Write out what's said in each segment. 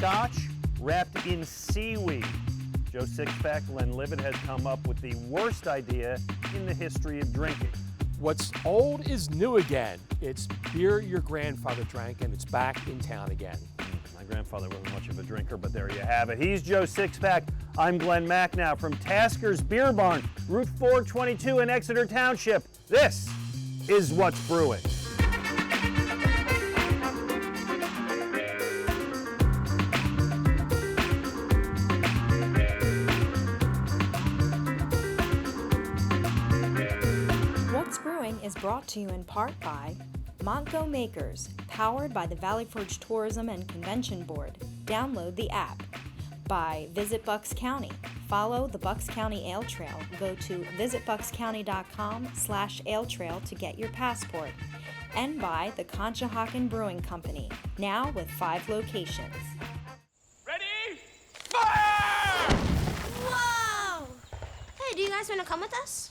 Scotch wrapped in seaweed. Joe Sixpack, Glen has come up with the worst idea in the history of drinking. What's old is new again. It's beer your grandfather drank, and it's back in town again. My grandfather wasn't much of a drinker, but there you have it. He's Joe Sixpack. I'm Glen Macnow from Tasker's Beer Barn, Route 422 in Exeter Township. This is What's Brewing. What's Brewing is brought to you in part by Montgo Makers, powered by the Valley Forge Tourism and Convention Board. Download the app. By Visit Bucks County. Follow the Bucks County Ale Trail. Go to visitbuckscounty.com/ale trail to get your passport. And by the Conshohocken Brewing Company, now with 5 locations. Ready? Fire! Whoa! Hey, do you guys want to come with us?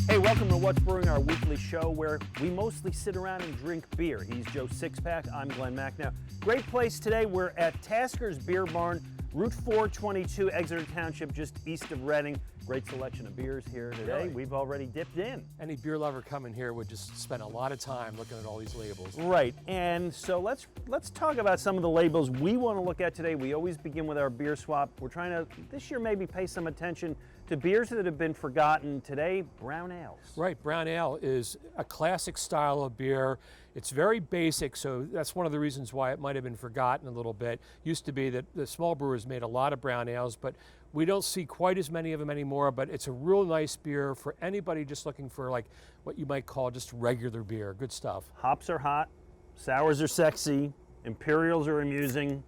Hey, welcome to What's Brewing, our weekly show where we mostly sit around and drink beer. He's Joe Sixpack, I'm Glen Macnow. Great place today. We're at Tasker's Beer Barn, Route 422, Exeter Township, just east of Reading. Great selection of beers here today. Really? We've already dipped in. Any beer lover coming here would just spend a lot of time looking at all these labels. Right, and so let's talk about some of the labels we want to look at today. We always begin with our beer swap. We're trying to, this year, maybe pay some attention to beers that have been forgotten. Today, brown ales. Right, brown ale is a classic style of beer. It's very basic, so that's one of the reasons why it might have been forgotten a little bit. Used to be that the small brewers made a lot of brown ales, but we don't see quite as many of them anymore, but it's a real nice beer for anybody just looking for like what you might call just regular beer. Good stuff. Hops are hot, sours are sexy, imperials are amusing.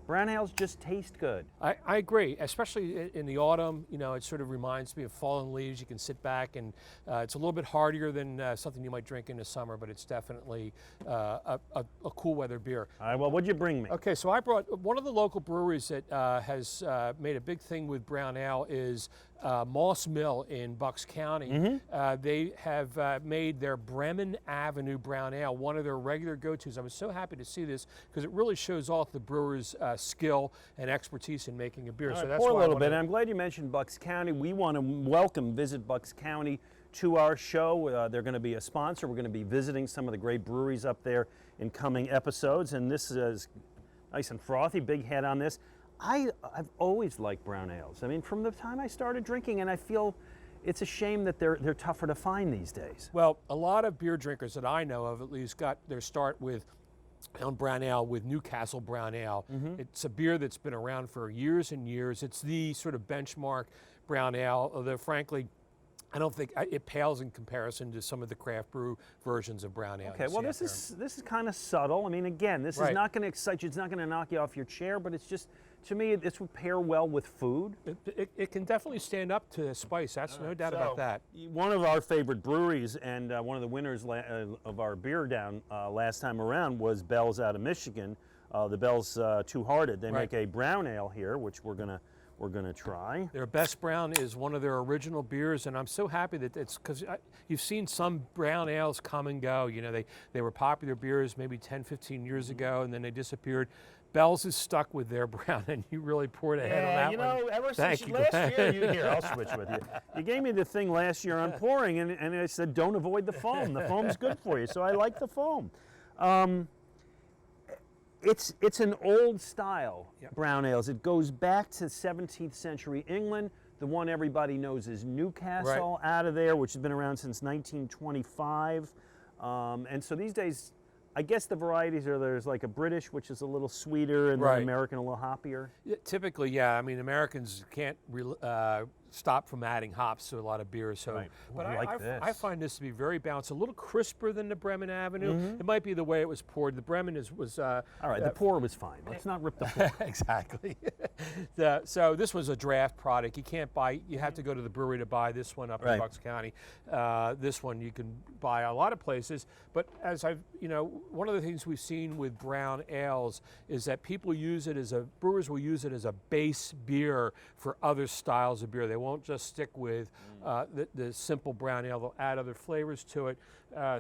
Brown ales just taste good. I agree, especially in the autumn. You know, it sort of reminds me of fallen leaves. You can sit back and it's a little bit hardier than something you might drink in the summer, but it's definitely a cool weather beer. All right, well, what'd you bring me? Okay, so I brought one of the local breweries that has made a big thing with brown ale is Moss Mill in Bucks County. They have made their Bremen Avenue Brown Ale one of their regular go-tos. I was so happy to see this because it really shows off the brewer's skill and expertise in making a beer. All So right, that's pour a why little bit. And I'm glad you mentioned Bucks County. We want to welcome Visit Bucks County to our show. They're going to be a sponsor. We're going to be visiting some of the great breweries up there in coming episodes. And this is nice and frothy, big head on this. I've always liked brown ales. I mean, from the time I started drinking, and I feel it's a shame that they're tougher to find these days. Well, a lot of beer drinkers that I know of at least got their start with on brown ale with Newcastle Brown Ale. It's a beer that's been around for years and years. It's the sort of benchmark brown ale, although frankly, I don't think it pales in comparison to some of the craft brew versions of brown ale. Okay, well, this is kind of subtle. I mean, again, this is not going to excite you. It's not going to knock you off your chair, but it's just, to me, this would pair well with food. It can definitely stand up to spice. That's no doubt about that. One of our favorite breweries and one of the winners of our beer down last time around was Bell's out of Michigan. The Bell's Two Hearted. They make a brown ale here, which we're gonna try. Their best brown is one of their original beers, and I'm so happy that it's because you've seen some brown ales come and go. You know, they were popular beers maybe 10, 15 years ago, and then they disappeared. Bell's is stuck with their brown, and you really poured ahead on that you one. know, ever Thank since you. last year, I'll switch with you. You gave me the thing last year on pouring, and I said, don't avoid the foam. The foam's good for you, so I like the foam. It's an old style brown ales. It goes back to 17th century England. The one everybody knows is Newcastle out of there, which has been around since 1925. And so these days, I guess the varieties are there's like a British, which is a little sweeter, and then American a little hoppier. Yeah, typically, yeah. I mean, Americans can't stop from adding hops to a lot of beers. So, Right. but Ooh, I like this. I find this to be very balanced, a little crisper than the Bremen Avenue. It might be the way it was poured. The Bremen was All right, the pour was fine. Let's not rip the pour. exactly. So this was a draft product. You can't buy. You have to go to the brewery to buy this one up in Right. Bucks County. This one you can buy a lot of places. But as I've, one of the things we've seen with brown ales is that people use it as brewers will use it as a base beer for other styles of beer. They won't just stick with the simple brown ale. They'll add other flavors to it.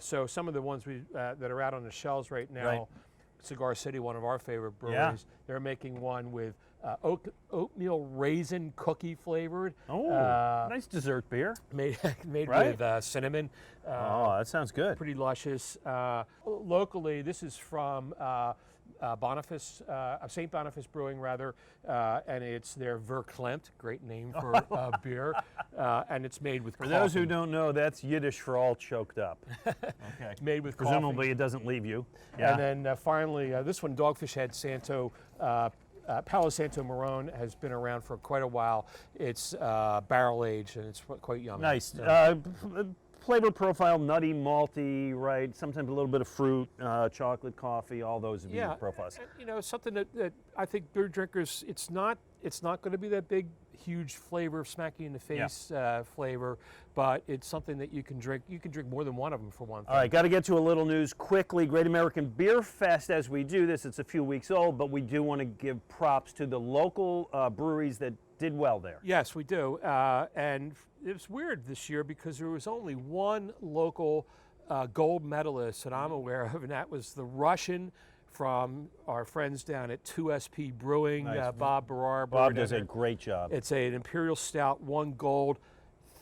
So some of the ones that are out on the shelves right now, Right. Cigar City, one of our favorite breweries, Yeah. they're making one with oatmeal raisin cookie flavored. Oh, nice dessert beer. Made Right. with cinnamon. Oh, that sounds good. Pretty luscious. Locally, this is from Boniface, St. Boniface Brewing, rather, and it's their Verklempt, great name for beer, and it's made with For those who coffee. don't know, that's Yiddish for all choked up. Okay. Made with Presumably coffee. it doesn't leave you. Yeah. And then finally, this one, Dogfish Head Santo, Palo Santo Marron, has been around for quite a while. It's barrel aged and it's quite yummy. Nice. So- Flavor profile, nutty, malty, right? Sometimes a little bit of fruit, chocolate, coffee, all those would be yeah, profiles. and, something that I think beer drinkers, it's not going to be that big, huge flavor, smack you in the face flavor, but it's something that you can drink. You can drink more than one of them for one thing. All right, got to get to a little news quickly. Great American Beer Fest, as we do this, it's a few weeks old, but we do want to give props to the local breweries that did well there. Yes, we do. And it was weird this year because there was only one local gold medalist that I'm aware of, and that was the Russian from our friends down at 2SP Brewing, Nice. Bob Barrar. Bob does a great job. It's an Imperial Stout, one gold,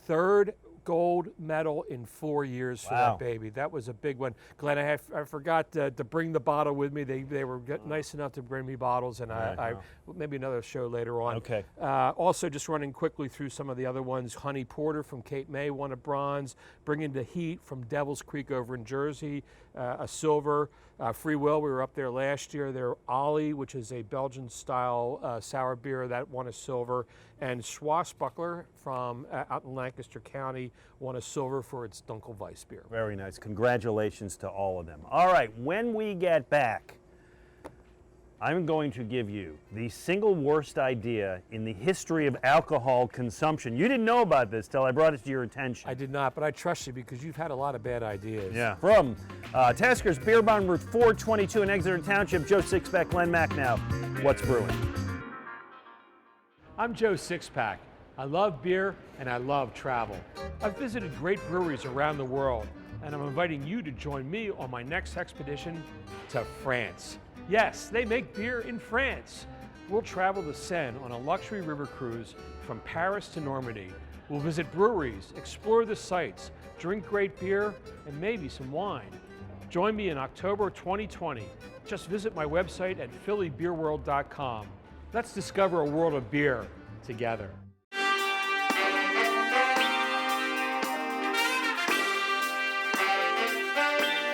third gold medal in 4 years for Wow. that baby. That was a big one. Glenn, I forgot to bring the bottle with me. They were nice enough to bring me bottles, and Right, I wow. maybe another show later on. Okay. Also, just running quickly through some of the other ones. Honey Porter from Cape May won a bronze. Bringing the Heat from Devil's Creek over in Jersey, a silver. Free Will, we were up there last year. Their Ollie, which is a Belgian-style sour beer, that won a silver. And Swashbuckler from out in Lancaster County won a silver for its Dunkelweiss beer. Very nice. Congratulations to all of them. All right, when we get back, I'm going to give you the single worst idea in the history of alcohol consumption. You didn't know about this till I brought it to your attention. I did not, but I trust you because you've had a lot of bad ideas. Yeah. From Tasker's Beer Barn, Route 422 in Exeter Township, Joe Sixpack, Glen Macnow. What's brewing? I'm Joe Sixpack. I love beer and I love travel. I've visited great breweries around the world, and I'm inviting you to join me on my next expedition to France. Yes, they make beer in France. We'll travel the Seine on a luxury river cruise from Paris to Normandy. We'll visit breweries, explore the sights, drink great beer, and maybe some wine. Join me in October 2020. Just visit my website at phillybeerworld.com. Let's discover a world of beer together.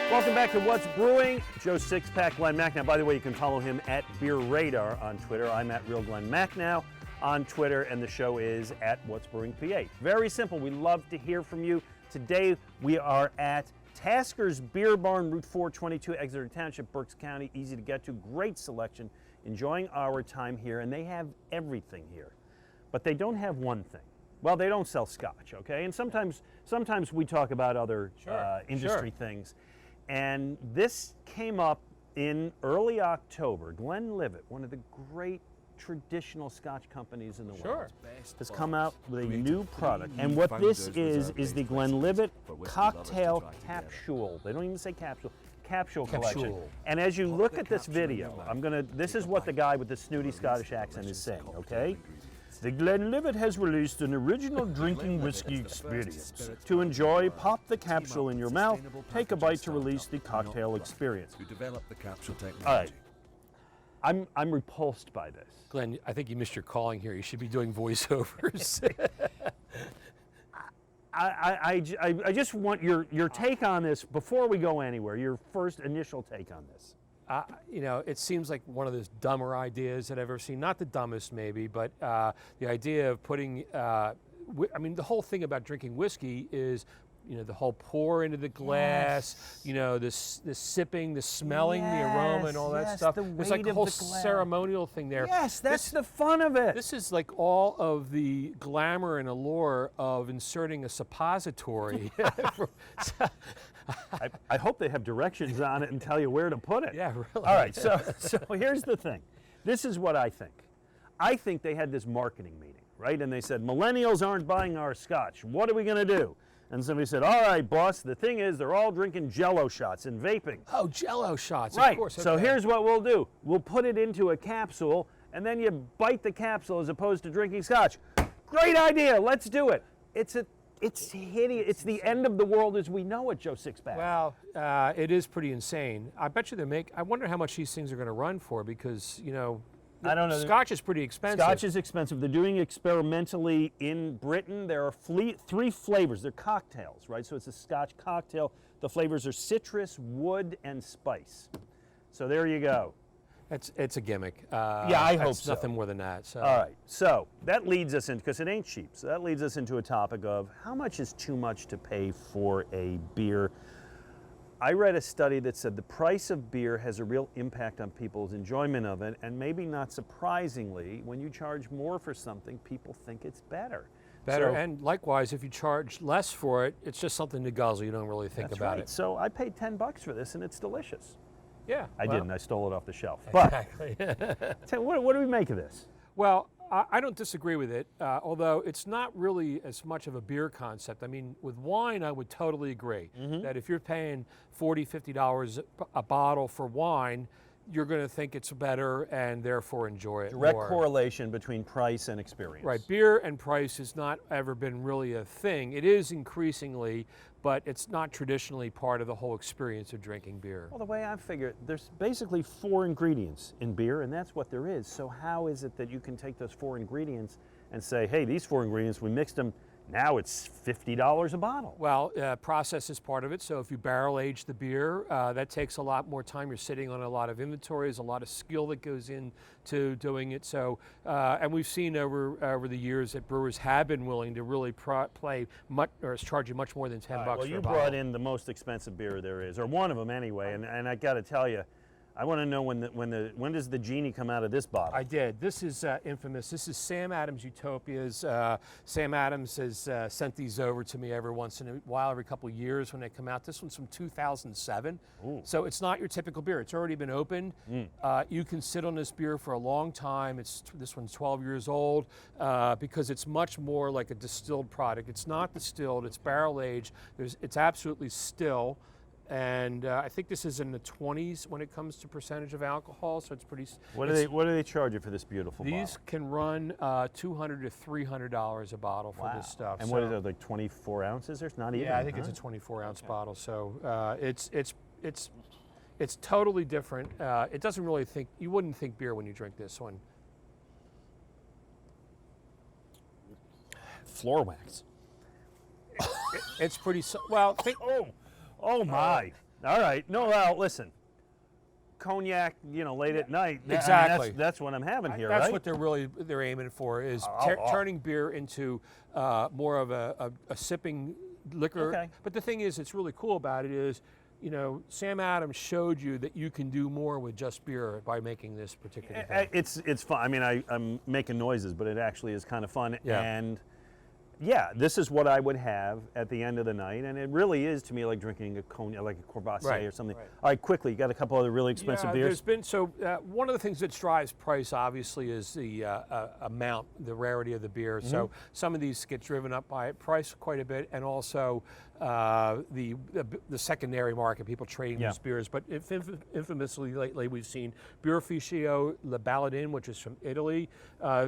Welcome back to What's Brewing. Joe Sixpack, Glen Macnow. By the way, you can follow him at Beer Radar on Twitter. I'm at Real Glen Macnow on Twitter, and the show is at What's Brewing PA. Very simple. We love to hear from you. Today we are at Tasker's Beer Barn, Route 422, Exeter Township, Berks County. Easy to get to. Great selection. Enjoying our time here, and they have everything here. But they don't have one thing. Well, they don't sell scotch, okay? And sometimes we talk about other industry things. And this came up in early October. Glenlivet, one of the great traditional scotch companies in the world, has come out with a new product. And what this is the Glenlivet Cocktail Capsule. They don't even say capsule. Capsule collection. And as you look at this video, this is what the guy with the snooty Scottish accent is saying, okay? The Glenlivet has released an original drinking whiskey experience. To enjoy, pop the capsule in your mouth, take a bite to release the cocktail experience. All right, I'm repulsed by this. Glenn, I think you missed your calling here. You should be doing voiceovers. I just want your take on this before we go anywhere, your first initial take on this. It seems like one of those dumber ideas that I've ever seen. Not the dumbest, maybe, but the idea of putting I mean, the whole thing about drinking whiskey is, the whole pour into the glass, the sipping, the smelling, the aroma, and all that stuff. There's like a whole ceremonial thing there. Yes, that's the fun of it. This is like all of the glamour and allure of inserting a suppository. I hope they have directions on it and tell you where to put it. Yeah, really. All right, so here's the thing. This is what I think. I think they had this marketing meeting, right? And they said, millennials aren't buying our scotch. What are we going to do? And somebody said, all right, boss, the thing is they're all drinking Jell-O shots and vaping. Oh, Jell-O shots, right. Of course. So okay. here's what we'll do. We'll put it into a capsule, and then you bite the capsule as opposed to drinking scotch. Great idea. Let's do it. It's hideous. It's the end of the world as we know it, Joe Sixpack. Well, it is pretty insane. I bet you I wonder how much these things are going to run for because, I don't know. Scotch is pretty expensive. Scotch is expensive. They're doing experimentally in Britain. There are 3 flavors. They're cocktails, right? So it's a Scotch cocktail. The flavors are citrus, wood, and spice. So there you go. It's a gimmick. Yeah, I hope it's so. nothing more than that. So. All right. So that leads us in, because it ain't cheap. So that leads us into a topic of how much is too much to pay for a beer. I read a study that said the price of beer has a real impact on people's enjoyment of it, and maybe not surprisingly, when you charge more for something, people think it's better. Better, So, and likewise, if you charge less for it, it's just something to guzzle. You don't really think that's about right. it. So I paid $10 for this, and it's delicious. Yeah, I well, didn't. I stole it off the shelf. But Exactly. what do we make of this? Well, I don't disagree with it, although it's not really as much of a beer concept. I mean, with wine, I would totally agree that if you're paying $40, $50 a bottle for wine, you're going to think it's better and therefore enjoy it Direct more. correlation between price and experience. Right, beer and price has not ever been really a thing. It is increasingly, but it's not traditionally part of the whole experience of drinking beer. Well, the way I figure it, there's basically 4 ingredients in beer, and that's what there is. So how is it that you can take those 4 ingredients and say, hey, these 4 ingredients, we mixed them, now it's $50 a bottle? Well, process is part of it. So if you barrel age the beer, that takes a lot more time. You're sitting on a lot of inventory. There's a lot of skill that goes into doing it. So, and we've seen over the years that brewers have been willing to really charge you much more than $10 Well, for a you bottle. brought in the most expensive beer there is, or one of them anyway, and I got to tell you, I want to know when does the genie come out of this bottle? I did. This is infamous. This is Sam Adams Utopias. Sam Adams has sent these over to me every once in a while, every couple of years when they come out. This one's from 2007. Ooh. So it's not your typical beer. It's already been opened. You can sit on this beer for a long time. This one's 12 years old because it's much more like a distilled product. It's not distilled. It's barrel aged. It's absolutely still. And I think this is in the 20s when it comes to percentage of alcohol, so it's pretty. What do they charge you for this beautiful bottle? These can run $200 to $300 a bottle for this stuff. And what is it, like 24 ounces? There's not even. Yeah, I think it's a 24-ounce bottle. So it's totally different. It doesn't really you wouldn't think beer when you drink this one. floor wax. It's pretty. Well, Oh my! All right. No, well, listen. Cognac, late at night. Exactly. That's what I'm having here, That's right? what they're aiming for is turning beer into more of a sipping liquor. Okay. But the thing is, it's really cool about it is, Sam Adams showed you that you can do more with just beer by making this particular thing. It's fun. I mean, I'm making noises, but it actually is kind of fun. Yeah. And yeah, this is what I would have at the end of the night, and it really is to me like drinking a cognac, like a Courvoisier or something. Right. All right, quickly, you got a couple other really expensive beers? One of the things that drives price obviously is the amount, the rarity of the beer. Mm-hmm. So some of these get driven up by price quite a bit, and also the secondary market, people trading these beers. But infamously lately, we've seen Birrificio Le Balladin, which is from Italy,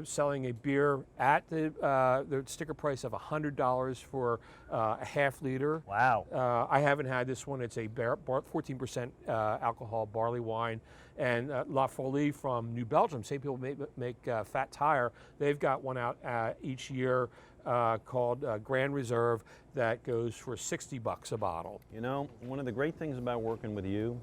selling a beer at the sticker price of $100 for a half liter. Wow. I haven't had this one. It's a 14% alcohol barley wine. And La Folie from New Belgium, same people make Fat Tire. They've got one out each year called Grand Reserve that goes for $60 a bottle. One of the great things about working with you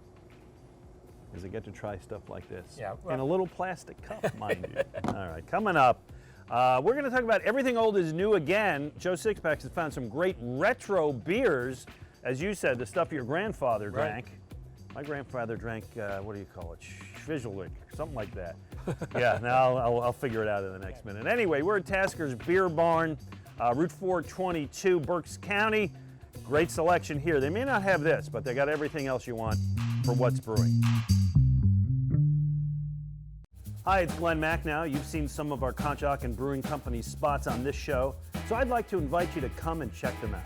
is I get to try stuff like this. Yeah, in a little plastic cup, mind you. All right, coming up, We're going to talk about everything old is new again. Joe Sixpack has found some great retro beers. As you said, the stuff your grandfather drank. My grandfather drank, what do you call it? Schwizzelig, something like that. Yeah, now I'll figure it out in the next minute. Anyway, we're at Tasker's Beer Barn, Route 422, Berks County. Great selection here. They may not have this, but they got everything else you want for what's brewing. Hi, it's Glen Macnow. You've seen some of our Conshohocken Brewing Company's spots on this show, so I'd like to invite you to come and check them out.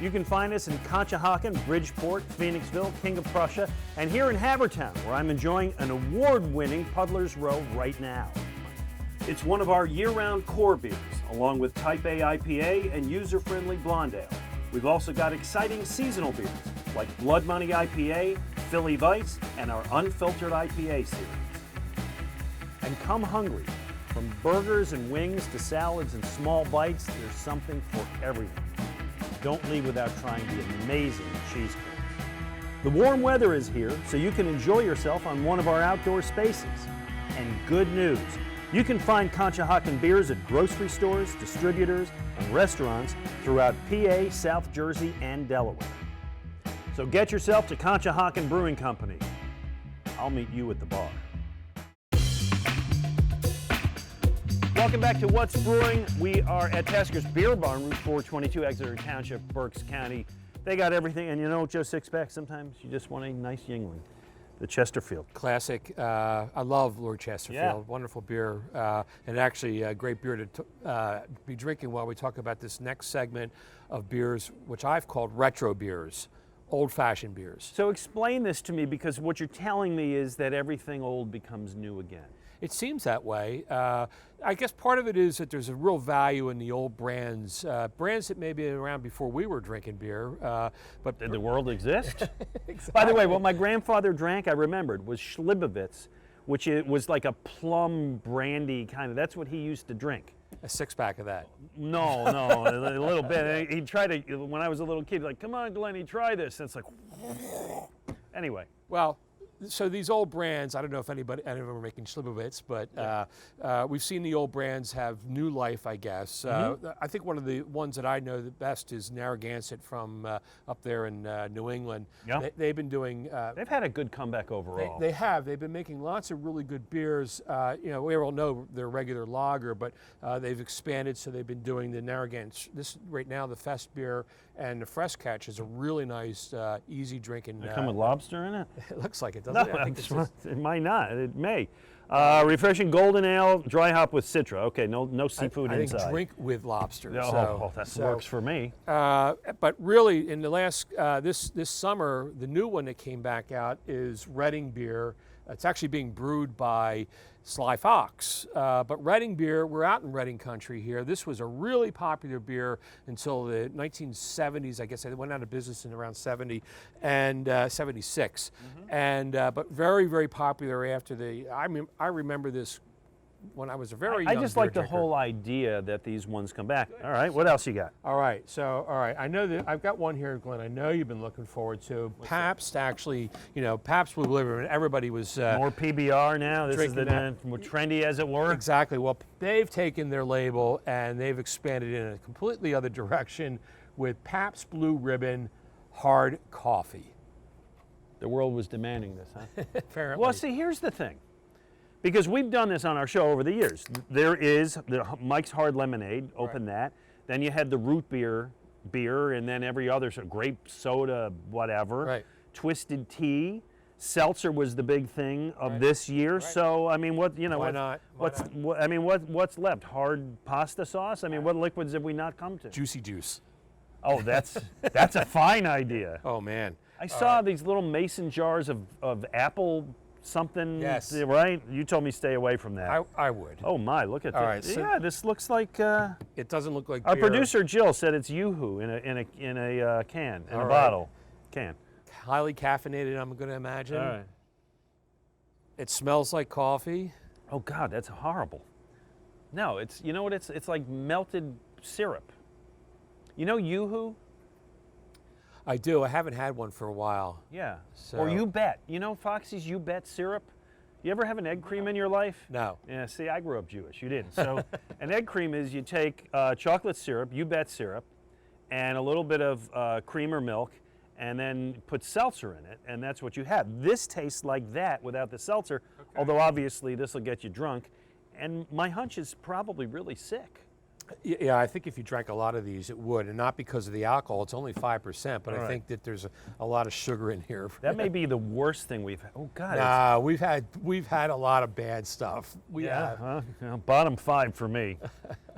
You can find us in Conshohocken, Bridgeport, Phoenixville, King of Prussia, and here in Havertown, where I'm enjoying an award-winning Puddler's Row right now. It's one of our year-round core beers, along with Type A IPA and user-friendly Blonde Ale. We've also got exciting seasonal beers, like Blood Money IPA, Philly Vice, and our Unfiltered IPA series. And come hungry. From burgers and wings to salads and small bites, there's something for everyone. Don't leave without trying the amazing cheese curds. The warm weather is here, so you can enjoy yourself on one of our outdoor spaces. And good news, you can find Conshohocken beers at grocery stores, distributors, and restaurants throughout PA, South Jersey, and Delaware. So get yourself to Conshohocken Brewing Company. I'll meet you at the bar. Welcome back to What's Brewing. We are at Tasker's Beer Barn, Route 422, Exeter Township, Berks County. They got everything, and you know, Joe Sixpack, sometimes you just want a nice Yingling. The Chesterfield. Classic. I love Lord Chesterfield. Yeah. Wonderful beer, and actually a great beer to be drinking while we talk about this next segment of beers, which I've called retro beers, old-fashioned beers. So explain this to me, because what you're telling me is that everything old becomes new again. It seems that way. I guess part of it is that there's a real value in the old brands, brands that may be around before we were drinking beer. But Did the world exist? Exactly. By the way, what my grandfather drank, I remembered, was Schlibowitz, which it was like a plum brandy kind of, that's what he used to drink. A six-pack of that. No, a little bit. He tried to, when I was a little kid, like, come on, Glenny, try this. And it's like, anyway. Well, so these old brands, I don't know if any of them are making Schlibowitz, but we've seen the old brands have new life, I guess. I think one of the ones that I know the best is Narragansett from up there in New England. Yep. They've been doing... They've had a good comeback overall. They have. They've been making lots of really good beers. You know, we all know their regular lager, but they've expanded, so they've been doing the Narragansett. This right now, the Fest beer and the Fresh Catch is a really nice, easy drinking. They come with lobster in it? It looks like it, doesn't No, it? I think this is- it might not. It may. Refreshing golden ale, dry hop with Citra. Okay, no seafood I inside. think drink with lobster. Oh, that works for me. But really, in the last this summer, the new one that came back out is Reading beer. It's actually being brewed by Sly Fox. But Reading beer, we're out in Reading country here. This was a really popular beer until the 1970s. I guess they went out of business in around 70 and 76. And but very, very popular after the. I remember this when I was a very young I just beer like the drinker. whole idea that these ones come back. All right, what else you got? All right, I know that I've got one here, Glenn. I know you've been looking forward to. Pabst, actually, you know, Pabst Blue Ribbon. Everybody was More PBR now. This is drinking the more trendy, as it were. exactly. Well, they've taken their label and they've expanded in a completely other direction with Pabst Blue Ribbon Hard Coffee. The world was demanding this, huh? Apparently. Well, see, here's the thing. Because we've done this on our show over the years. There is the Mike's Hard Lemonade, open that. Then you had the root beer, and then every other sort of grape soda, whatever. Right. Twisted tea. Seltzer was the big thing of this year. So, I mean, what, you know, Why not? Why not? what's left? Hard pasta sauce? I mean, what liquids have we not come to? Juicy Juice. Oh, that's a fine idea. Oh, man. I saw these little mason jars of apple something, Yes. right? You told me stay away from that. I would. Oh my, look at All this. right, so- Yeah, this looks like It doesn't look like our beer. producer Jill said it's Yoo-hoo in a can, in All a right. bottle. Can. Highly caffeinated, I'm going to imagine. All right. It smells like coffee. Oh God, that's horrible. No, it's, you know what, it's like melted syrup. You know Yoo-hoo? I do. I haven't had one for a while. Yeah. So- Or You Bet. You know Foxy's You Bet syrup? You ever have an egg cream in your life? No. Yeah, see, I grew up Jewish. You didn't. So an egg cream is you take chocolate syrup, you bet syrup, and a little bit of cream or milk, and then put seltzer in it, and that's what you have. This tastes like that without the seltzer, although obviously this will get you drunk. And my hunch is probably really sick. Yeah, I think if you drank a lot of these, it would, and not because of the alcohol. It's only 5%, but All I right. think that there's a lot of sugar in here. That may be the worst thing we've had. Oh, God. Nah, we've had a lot of bad stuff. Huh? Well, bottom 5 for me.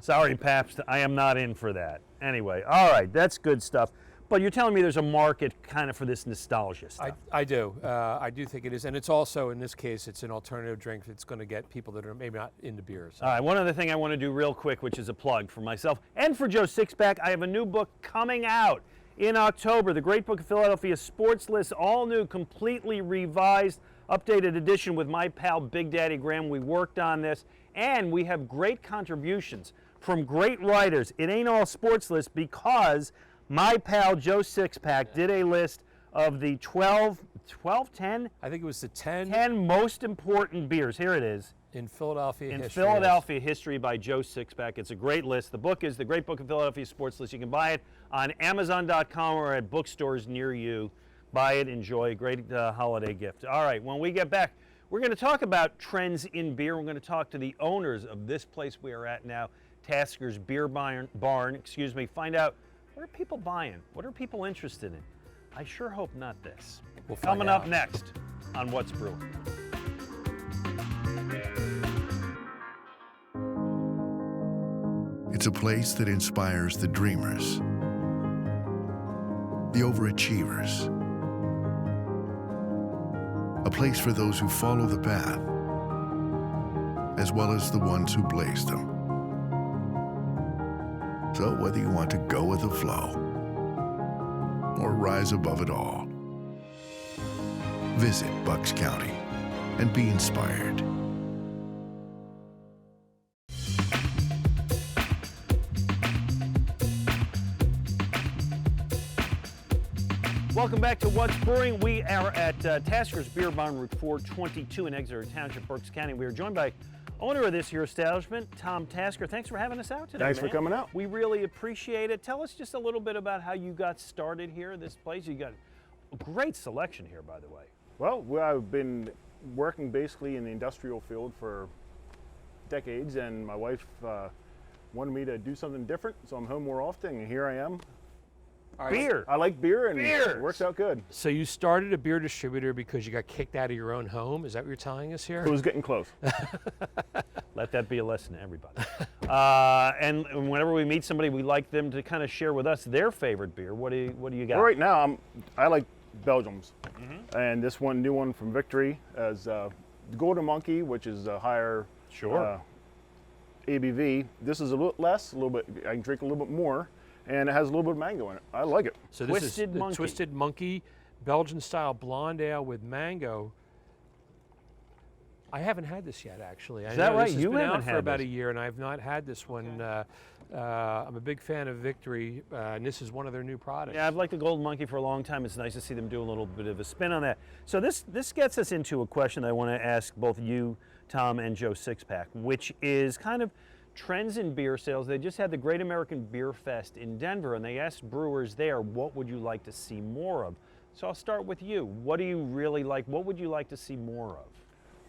Sorry, Pabst, I am not in for that. Anyway, all right, that's good stuff. But you're telling me there's a market kind of for this nostalgia stuff. I do. I do think it is. And it's also, in this case, it's an alternative drink that's going to get people that are maybe not into beer. So. All right, one other thing I want to do real quick, which is a plug for myself and for Joe Sixpack. I have a new book coming out in October, The Great Book of Philadelphia Sports List, all new, completely revised, updated edition with my pal Big Daddy Graham. We worked on this, and we have great contributions from great writers. It ain't all sports list because my pal Joe Sixpack did a list of the 10? I think it was the 10 most important beers. Here it is. in Philadelphia In history. Philadelphia History by Joe Sixpack. It's a great list. The book is The Great Book of Philadelphia Sports List. You can buy it on Amazon.com or at bookstores near you. Buy it, enjoy. Great holiday gift. All right, when we get back, we're going to talk about trends in beer. We're going to talk to the owners of this place we are at now, Tasker's Beer Barn. Find out, what are people buying? What are people interested in? I sure hope not this. We'll find Coming up out. next on What's Brewing. It's a place that inspires the dreamers, the overachievers. A place for those who follow the path, as well as the ones who blaze them. So whether you want to go with the flow or rise above it all, visit Bucks County and be inspired. Welcome back to What's Brewing. We are at Tasker's Beer Barn, Route 422 in Exeter Township, Berks County. We are joined by owner of this here establishment, Tom Tasker. Thanks for having us out today, Thanks for man. coming out. We really appreciate it. Tell us just a little bit about how you got started here, this place. You got a great selection here, by the way. Well, I've been working basically in the industrial field for decades, and my wife wanted me to do something different, so I'm home more often, and here I am. Beer. I like beer, and Beers. it works out good. So you started a beer distributor because you got kicked out of your own home? Is that what you're telling us here? It was getting close. Let that be a lesson to everybody. And whenever we meet somebody, we like them to kind of share with us their favorite beer. What do you got? Well, right now, I like Belgium's, and this new one from Victory is the Golden Monkey, which is a higher ABV. This is a little less, I can drink a little bit more, and it has a little bit of mango in it. I like it. So this Twisted is the Monkey. Twisted Monkey Belgian style blonde ale with mango. I haven't had this yet, actually. Is that right? This has You been haven't out for had about this. a year, and I've not had this one. I'm a big fan of Victory, and this is one of their new products. Yeah, I've liked the Golden Monkey for a long time. It's nice to see them do a little bit of a spin on that. So this gets us into a question that I want to ask both you, Tom, and Joe Sixpack, which is kind of trends in beer sales. They just had the Great American Beer Fest in Denver, and they asked brewers there, what would you like to see more of? So I'll start with you. What do you really like? What would you like to see more of?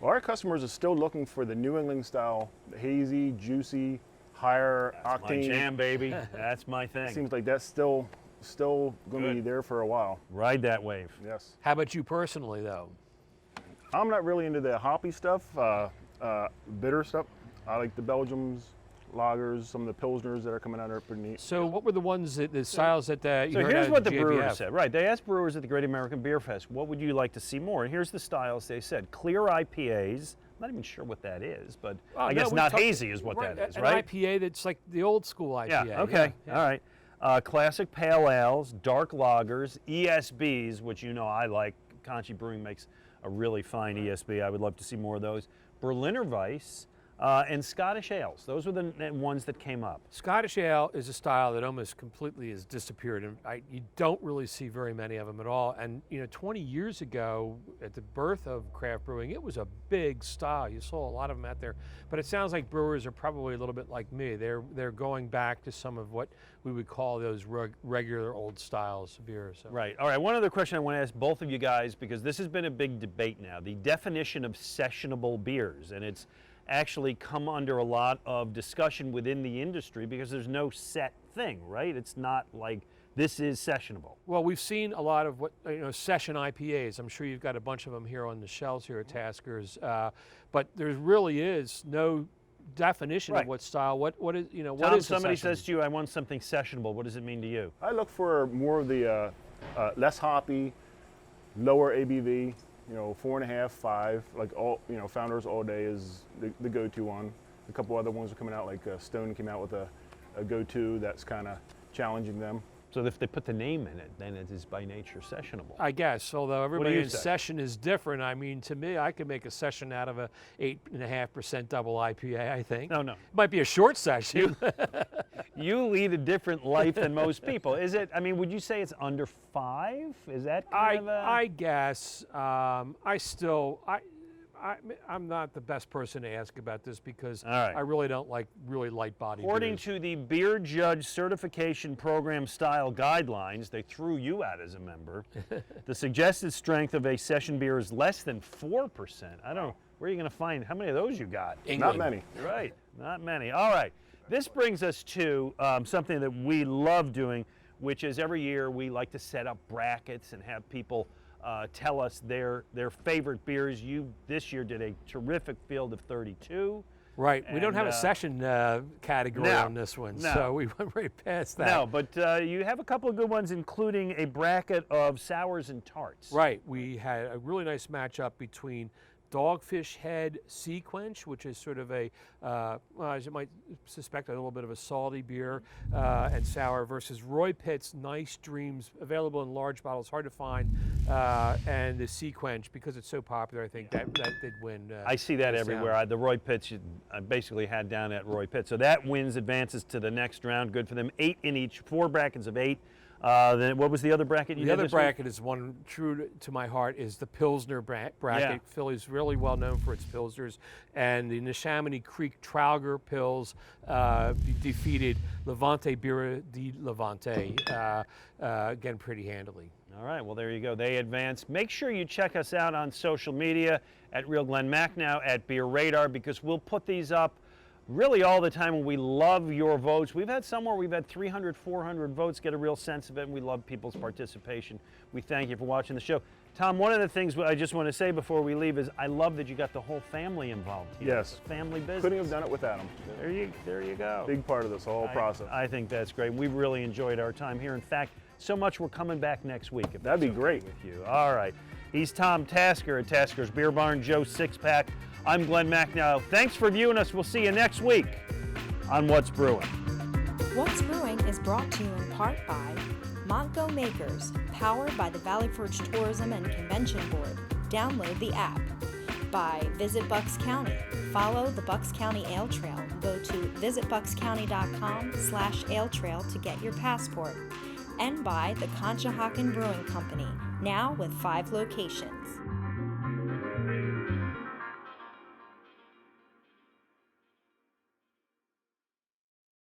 Well, our customers are still looking for the New England style, the hazy, juicy, higher My octane. jam, baby. That's my thing. Seems like that's still going to be Good. there for a while. Ride that wave. Yes. How about you personally, though? I'm not really into the hoppy stuff, bitter stuff. I like the Belgiums, lagers, some of the Pilsners that are coming out are pretty neat. So what were the ones that the styles that you So heard here's out what of the brewers GABF? said. Right, they asked brewers at the Great American Beer Fest, what would you like to see more? And here's the styles they said. Clear IPAs. I'm not even sure what that is, but Oh, I no, guess we not talked- hazy is what that is, an right? IPA that's like the old school IPA. Yeah, okay, yeah. all right. Classic pale ales, dark lagers, ESBs, which you know I like. Conchi Brewing makes a really fine ESB. I would love to see more of those. Berliner Weiss, and Scottish ales. Those were the ones that came up. Scottish ale is a style that almost completely has disappeared, and you don't really see very many of them at all. And 20 years ago, at the birth of craft brewing, it was a big style. You saw a lot of them out there. But it sounds like brewers are probably a little bit like me. They're going back to some of what we would call those regular old styles of beer. So. Right. All right. One other question I want to ask both of you guys, because this has been a big debate now: the definition of sessionable beers, and it's actually come under a lot of discussion within the industry because there's no set thing, right? It's not like this is sessionable. Well, we've seen a lot of what session IPAs. I'm sure you've got a bunch of them here on the shelves here at Tasker's, but there really is no definition of what style. What is Tom, what is somebody a says to you, "I want something sessionable." What does it mean to you? I look for more of the less hoppy, lower ABV. 4.5, 5, like all, Founders All Day is the go-to one. A couple other ones are coming out, like Stone came out with a go-to that's kind of challenging them. So if they put the name in it, then it is by nature sessionable. I guess, although everybody you in say? session is different. I mean, to me, I could make a session out of a 8.5% double IPA, I think. No. It might be a short session. You lead a different life than most people. Is it, would you say it's under 5? Is that kind of a... I guess. I'm not the best person to ask about this because right. I really don't like really light bodied According beers. to the Beer Judge Certification Program Style Guidelines, they threw you out as a member, the suggested strength of a session beer is less than 4%. I don't know, where are you going to find, how many of those you got? England. Not many. Right, not many. All right, this brings us to something that we love doing, which is every year we like to set up brackets and have people tell us their favorite beers. You this year did a terrific field of 32. Right, we don't And, have a session category no, on this one, no. so we went right past that. No, but you have a couple of good ones, including a bracket of sours and tarts. Right, we had a really nice matchup between Dogfish Head Sea Quench, which is sort of a, as you might suspect, a little bit of a salty beer and sour, versus Roy Pitt's Nice Dreams, available in large bottles, hard to find, and the Sea Quench, because it's so popular, I think that did win. I see that hands everywhere. down. The Roy Pitts, I basically had down at Roy Pitt. So that wins, advances to the next round. Good for them. 8 in each, 4 brackets of 8. Then what was the other bracket you The did other this week? bracket is one true to my heart, is the Pilsner bracket. Yeah. Philly's really well known for its Pilsners, and the Neshaminy Creek Trauger Pils defeated Levante Birra di Levante, again, pretty handily. All right, well, there you go. They advance. Make sure you check us out on social media at Real Glen Macnow, at Beer Radar, because we'll put these up really all the time, and we love your votes. We've had some where we've had 300, 400 votes, get a real sense of it, and we love people's participation. We thank you for watching the show. Tom, one of the things I just want to say before we leave is I love that you got the whole family involved here. Yes. It's family business. Couldn't have done it without them. There you go. Big part of this whole process. I think that's great. We've really enjoyed our time here. In fact, so much we're coming back next week. If That'd be that's okay great. with you. All right. He's Tom Tasker at Tasker's Beer Barn, Joe Sixpack. I'm Glen Macnow. Thanks for viewing us. We'll see you next week on What's Brewing. What's Brewing is brought to you in part by Macnow Makers, powered by the Valley Forge Tourism and Convention Board. Download the app. By Visit Bucks County. Follow the Bucks County Ale Trail. Go to visitbuckscounty.com/ale trail to get your passport. And by the Conshohocken Brewing Company, now with 5 locations.